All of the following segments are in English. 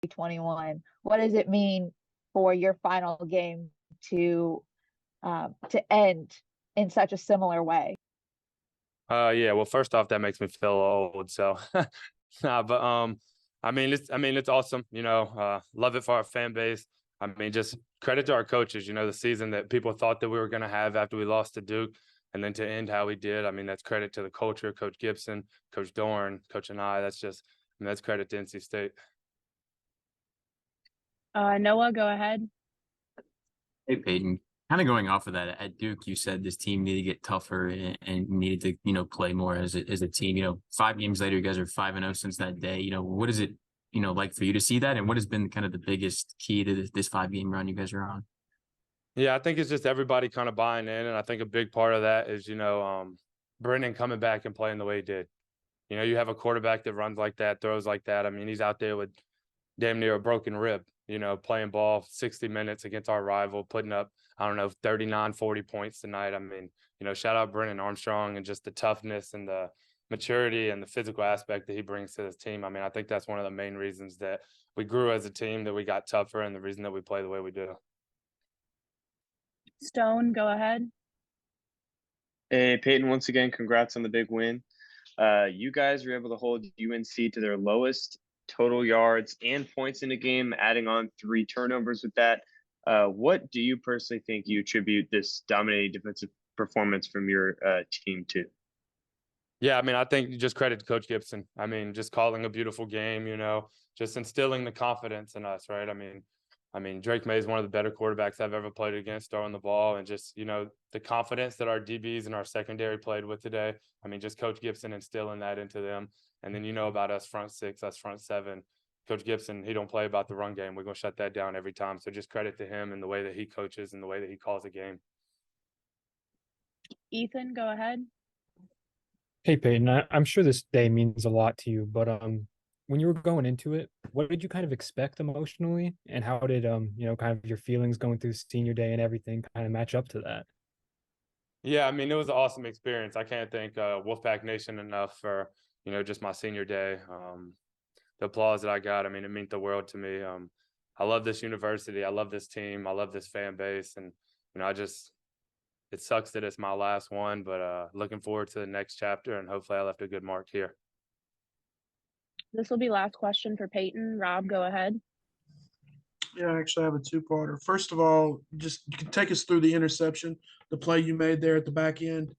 2021. What does it mean for your final game to end in such a similar way? Yeah. Well, first off, that makes me feel old. So, nah, but it's awesome. Love it for our fan base. I mean, just credit to our coaches. The season that people thought that we were going to have after we lost to Duke, and then to end how we did. I mean, that's credit to the culture, Coach Gibson, Coach Dorn, Coach and I. That's credit to NC State. Noah, go ahead. Hey, Peyton. Kind of going off of that, at Duke, you said this team needed to get tougher and needed to, play more as a team. 5 games later, you guys are 5-0 since that day. What is it, like for you to see that? And what has been kind of the biggest key to this 5-game run you guys are on? Yeah, I think it's just everybody kind of buying in. And I think a big part of that is, Brennan coming back and playing the way he did. You have a quarterback that runs like that, throws like that. I mean, he's out there with damn near a broken rib, playing ball 60 minutes against our rival, putting up, 39, 40 points tonight. I mean, shout out Brennan Armstrong and just the toughness and the maturity and the physical aspect that he brings to this team. I mean, I think that's one of the main reasons that we grew as a team, that we got tougher, and the reason that we play the way we do. Stone, go ahead. Hey, Peyton, once again, congrats on the big win. You guys were able to hold UNC to their lowest total yards and points in a game, adding on 3 turnovers with that. What do you personally think you attribute this dominating defensive performance from your team to? Yeah, I mean, I think you just credit to Coach Gibson. I mean, just calling a beautiful game, just instilling the confidence in us, right? I mean, Drake May is one of the better quarterbacks I've ever played against, throwing the ball, and just, the confidence that our DBs and our secondary played with today. I mean, just Coach Gibson instilling that into them. And then about us front 6, us front 7. Coach Gibson, he don't play about the run game. We're going to shut that down every time. So just credit to him and the way that he coaches and the way that he calls a game. Ethan, go ahead. Hey, Peyton, I'm sure this day means a lot to you, but when you were going into it, what did you kind of expect emotionally, and how did kind of your feelings going through senior day and everything kind of match up to that? Yeah, I mean, it was an awesome experience. I can't thank Wolfpack Nation enough for just my senior day. The applause that I got, I mean, it meant the world to me. I love this university. I love this team. I love this fan base, and it sucks that it's my last one, but looking forward to the next chapter, and hopefully I left a good mark here. This will be last question for Peyton. Rob, go ahead. Yeah, actually, I have a 2-parter. First of all, just you can take us through the interception, the play you made there at the back end.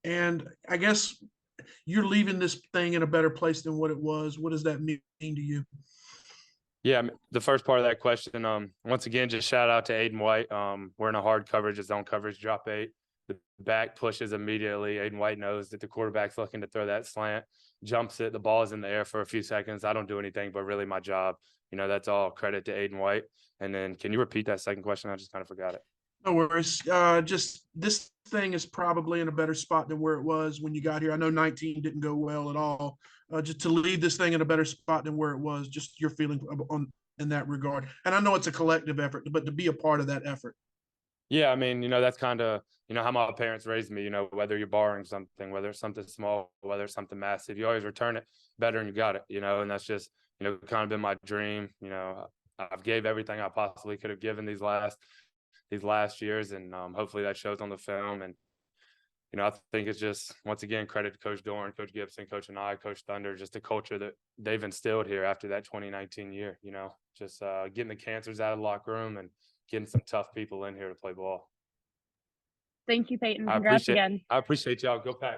And I guess you're leaving this thing in a better place than what it was. What does that mean to you? Yeah, the first part of that question, once again, just shout out to Aiden White. We're in a hard coverage, a zone coverage, drop 8. The back pushes immediately. Aiden White knows that the quarterback's looking to throw that slant, jumps it, the ball is in the air for a few seconds. I don't do anything but really my job. That's all credit to Aiden White. And then can you repeat that second question? I just kind of forgot it. No worries. Just this thing is probably in a better spot than where it was when you got here. I know 19 didn't go well at all. Just to leave this thing in a better spot than where it was, just your feeling in that regard. And I know it's a collective effort, but to be a part of that effort. Yeah, I mean, that's kind of, how my parents raised me, whether you're borrowing something, whether it's something small, whether it's something massive, you always return it better and you got it, and that's just, kind of been my dream. I've gave everything I possibly could have given these last years, and hopefully that shows on the film. And, I think it's just, once again, credit to Coach Dorn, Coach Gibson, Coach and I, Coach Thunder, just the culture that they've instilled here after that 2019 year, just getting the cancers out of the locker room and getting some tough people in here to play ball. Thank you, Peyton. Congrats again. I appreciate y'all. Go Pack.